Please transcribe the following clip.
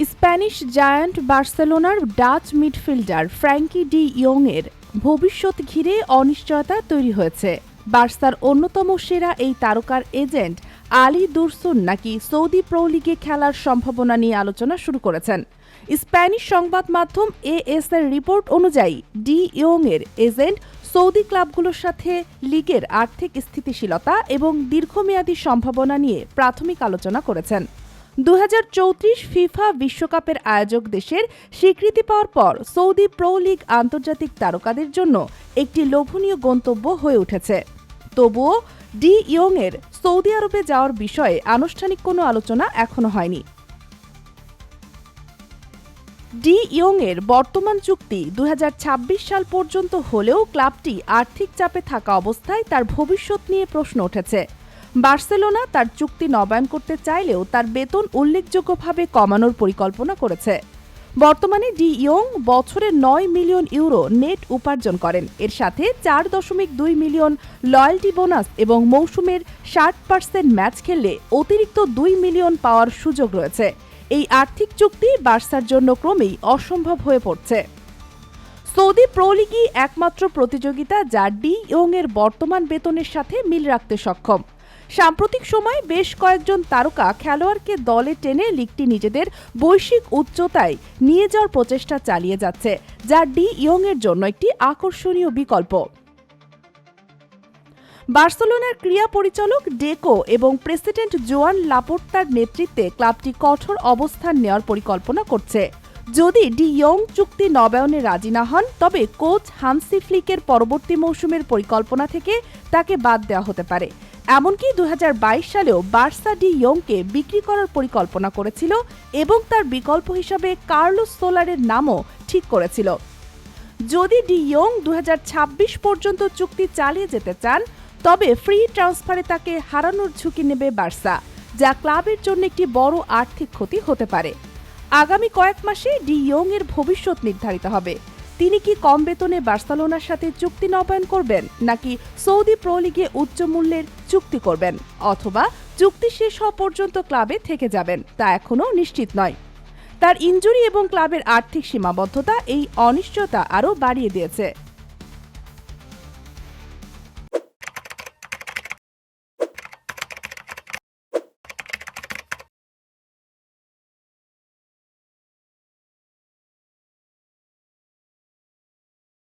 Spanish giant বার্সেলোনার Dutch midfielder Frenkie D young এর ভবিষ্যৎ ঘিরে অনিশ্চয়তা তৈরি হয়েছে। বার্সার অন্যতম সেরা এই তারকার এজেন্ট আলী দুরসুন নাকি সৌদি প্রো লিগে খেলার সম্ভাবনা নিয়ে আলোচনা শুরু করেছেন। স্প্যানিশ সংবাদ মাধ্যম এএস এর রিপোর্ট অনুযায়ী ডি ইয়ং এর এজেন্ট সৌদি ক্লাবগুলোর সাথে লিগের আর্থিক স্থিতিশীলতা এবং দীর্ঘমেয়াদী সম্ভাবনা নিয়ে প্রাথমিক আলোচনা করেছেন। 2034 ফিফা বিশ্বকাপের আয়োজক দেশের স্বীকৃতি পাওয়ার পর সৌদি প্রো লিগ আন্তর্জাতিক তারকাদের জন্য একটি লোভনীয় গন্তব্য হয়ে উঠেছে। তবুও ডি ইয়ং এর সৌদি আরবে যাওয়ার বিষয়ে আনুষ্ঠানিক কোনো আলোচনা এখনো হয়নি। ডি ইয়ং এর বর্তমান চুক্তি 2026 সাল পর্যন্ত হলেও ক্লাবটি আর্থিক চাপে থাকা অবস্থায় তার ভবিষ্যৎ নিয়ে প্রশ্ন উঠেছে। বার্সেলোনা তার চুক্তি নবায়ন করতে চাইলেও তার বেতন উল্লেখযোগ্যভাবে কমানোর পরিকল্পনা করেছে। বর্তমানে ডি ইয়ং বছরে 9 মিলিয়ন ইউরো নেট উপার্জন করেন। এর সাথে 4.2 মিলিয়ন লয়্যালটি বোনাস এবং মৌসুমের 60% ম্যাচ খেললে অতিরিক্ত 2 মিলিয়ন পাওয়ার সুযোগ রয়েছে। এই আর্থিক চুক্তি বার্সার জন্য ক্রমেই অসম্ভব হয়ে পড়ছে। সৌদি প্রো লিগই একমাত্র প্রতিযোগিতা যা ডি ইয়ং এর বর্তমান বেতনের সাথে মিল রাখতে সক্ষম। সাম্প্রতিক সময়ে বেশ কয়েকজন তারকা খেলোয়াড়কে দলে টেনে লিগটি নিজেদের বৈশ্বিক উচ্চতায় নিয়ে যাওয়ার প্রচেষ্টা চালিয়ে যাচ্ছে, যা ডি ইয়ং এর জন্য একটি আকর্ষণীয় বিকল্প। বার্সেলোনার ক্রীড়া পরিচালক ডেকো এবং প্রেসিডেন্ট জোয়ান লাপোর্তার নেতৃত্বে ক্লাবটি কঠোর অবস্থান নেওয়ার পরিকল্পনা করছে। যদি ডি ইয়ং চুক্তি নবায়নে রাজি না হন, তবে কোচ হানসি ফ্লিকের পরবর্তী মৌসুমের পরিকল্পনা থেকে তাকে বাদ দেওয়া হতে পারে। এমনকি 2022 সালেও বার্সা ডি ইয়ংকে বিক্রি করার পরিকল্পনা করেছিল এবং তার বিকল্প হিসাবে কার্লোস সোলারের নামও ঠিক করেছিল। যদি ডি ইয়ং 2026 পর্যন্ত চুক্তি চালিয়ে যেতে চান, তবে ফ্রি ট্রান্সফারে তাকে হারানোর ঝুঁকি নেবে বার্সা, যা ক্লাবের জন্য একটি বড় আর্থিক ক্ষতি হতে পারে। আগামী কয়েক মাসে ডি ইয়ং এর ভবিষ্যৎ নির্ধারিত হবে। তিনি কি কম বেতনে বার্সেলোনার সাথে চুক্তি নবায়ন করবেন, নাকি সৌদি প্রো লিগে উচ্চ মূল্যের চুক্তি করবেন, অথবা চুক্তি শেষ হওয়া পর্যন্ত ক্লাবে থেকে যাবেন, তা এখনও নিশ্চিত নয়। তার ইনজুরি এবং ক্লাবের আর্থিক সীমাবদ্ধতা এই অনিশ্চয়তা আরও বাড়িয়ে দিয়েছে।